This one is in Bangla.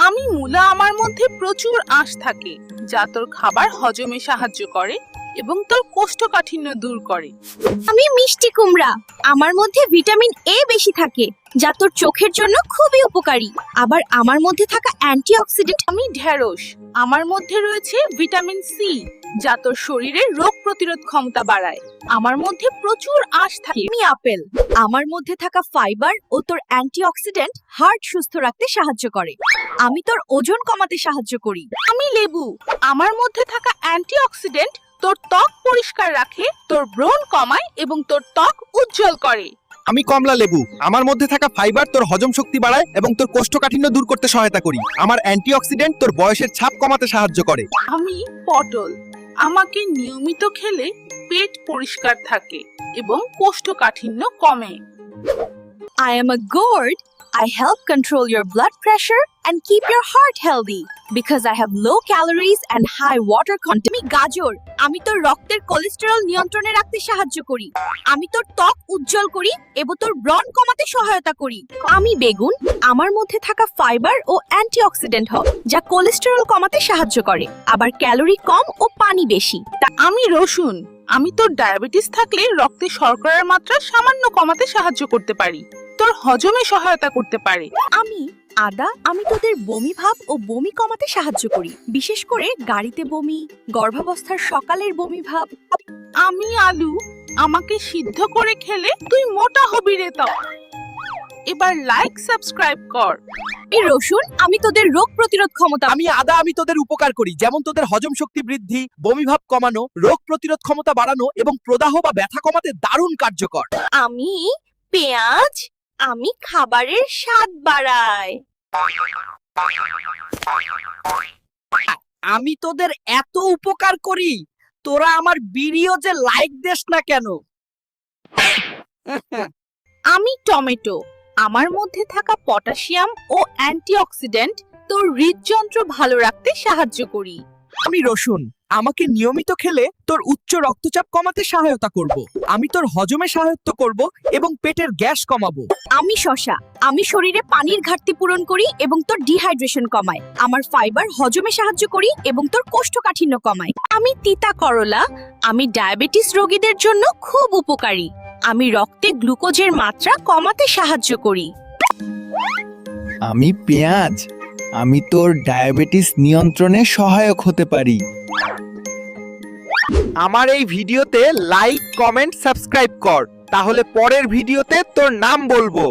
আমি মূলা আমার মধ্যে প্রচুর আঁশ থাকে যা তোর খাবার হজমে সাহায্য করে এবং তোর কোষ্ঠকাঠিন্য দূর করে। আমি মিষ্টি কুমড়া, আমার মধ্যে ভিটামিন এ বেশি থাকে যা তোর চোখের জন্য খুবই উপকারী। আবার আমার মধ্যে থাকা অ্যান্টিঅক্সিডেন্ট। আমি ঢেঁড়স, আমার মধ্যে রয়েছে ভিটামিন সি যা তোর শরীরের রোগ প্রতিরোধ ক্ষমতা বাড়ায়। আমার মধ্যে প্রচুর আঁশ থাকে। আমি আপেল, আমার মধ্যে থাকা ফাইবার ও তোর অ্যান্টিঅক্সিডেন্ট হার্ট সুস্থ রাখতে সাহায্য করে। আমি তোর ওজন কমাতে সাহায্য করি। আমি লেবু, আমার মধ্যে থাকা অ্যান্টিঅক্সিডেন্ট তোর ত্বক পরিষ্কার রাখে, তোর ব্রণ কমায় এবং তোর ত্বক উজ্জ্বল করে। আমি কমলা লেবু, আমার মধ্যে থাকা ফাইবার তোর হজম শক্তি বাড়ায় এবং তোর কোষ্ঠকাঠিন্য দূর করতে সহায়তা করি। আমার অ্যান্টিঅক্সিডেন্ট তোর বয়সের ছাপ কমাতে সাহায্য করে। আমি পটল, আমাকে নিয়মিত খেলে পেট পরিষ্কার থাকে এবং কোষ্ঠকাঠিন্য কমে। I am a gourd. I help control your blood pressure and keep your heart healthy because I have low calories and high water content. আমি গাজর, আমি তোর রক্তের কোলেস্টেরল নিয়ন্ত্রণে রাখতে সাহায্য করি। আমি তোর ত্বক উজ্জ্বল করি এবং তোর ব্রণ কমাতে সহায়তা করি। আমি বেগুন, আমার মধ্যে থাকা ফাইবার ও অ্যান্টিঅক্সিডেন্ট যা কোলেস্টেরল কমাতে সাহায্য করে। আবার ক্যালোরি কম ও পানি বেশি। আমি রসুন, আমি তোর ডায়াবেটিস থাকলে রক্তে শর্করার মাত্রা সামান্য কমাতে সাহায্য করতে পারি, তোর হজমে সহায়তা করতে পারে। আমি আদা, আমি তোদের বমি ভাব ও বমি কমাতে সাহায্য করি, বিশেষ করে গাড়িতে বমি, গর্ভাবস্থার সকালের বমি ভাব। আমি আলু, আমাকে সিদ্ধ করে খেলে তুই মোটা হবি রে। তো এবার লাইক সাবস্ক্রাইব কর। এই রসুন, আমি তোদের রোগ প্রতিরোধ ক্ষমতা। আমি আদা, আমি তোদের উপকার করি, যেমন তোদের হজম শক্তি বৃদ্ধি, বমিভাব কমানো, রোগ প্রতিরোধ ক্ষমতা বাড়ানো এবং প্রদাহ বা ব্যথা কমাতে দারুণ কার্যকর। আমি পেঁয়াজ, আমি খাবারের স্বাদ বাড়াই। আমি তোদের এত উপকার করি, তোরা আমার ভিডিও যে লাইক দেস না কেন? আমি টমেটো, আমার মধ্যে থাকা পটাশিয়াম ও অ্যান্টিঅক্সিডেন্ট তোর হৃদযন্ত্র ভালো রাখতে সাহায্য করি। আমি রসুন, আমাকে নিয়মিত খেলে তোর উচ্চ রক্তচাপ কমাতে সহায়তা করব। আমি তোর হজমে সহায়তা করব এবং পেটের গ্যাস কমাবো। আমি শসা, আমি শরীরে পানির ঘাটতি পূরণ করি এবং তোর ডিহাইড্রেশন কমায়। আমার ফাইবার হজমে সাহায্য করি এবং তোর কোষ্ঠকাঠিন্য কমায়। আমি তিতা করলা, আমি ডায়াবেটিস রোগীদের জন্য খুব উপকারী। আমি রক্তে গ্লুকোজের মাত্রা কমাতে সাহায্য করি। আমি পেঁয়াজ, আমি তোর ডায়াবেটিস নিয়ন্ত্রণে সহায়ক হতে পারি। আমার এই ভিডিওতে লাইক, কমেন্ট, সাবস্ক্রাইব কর, তাহলে পরের ভিডিওতে তোর নাম বলবো।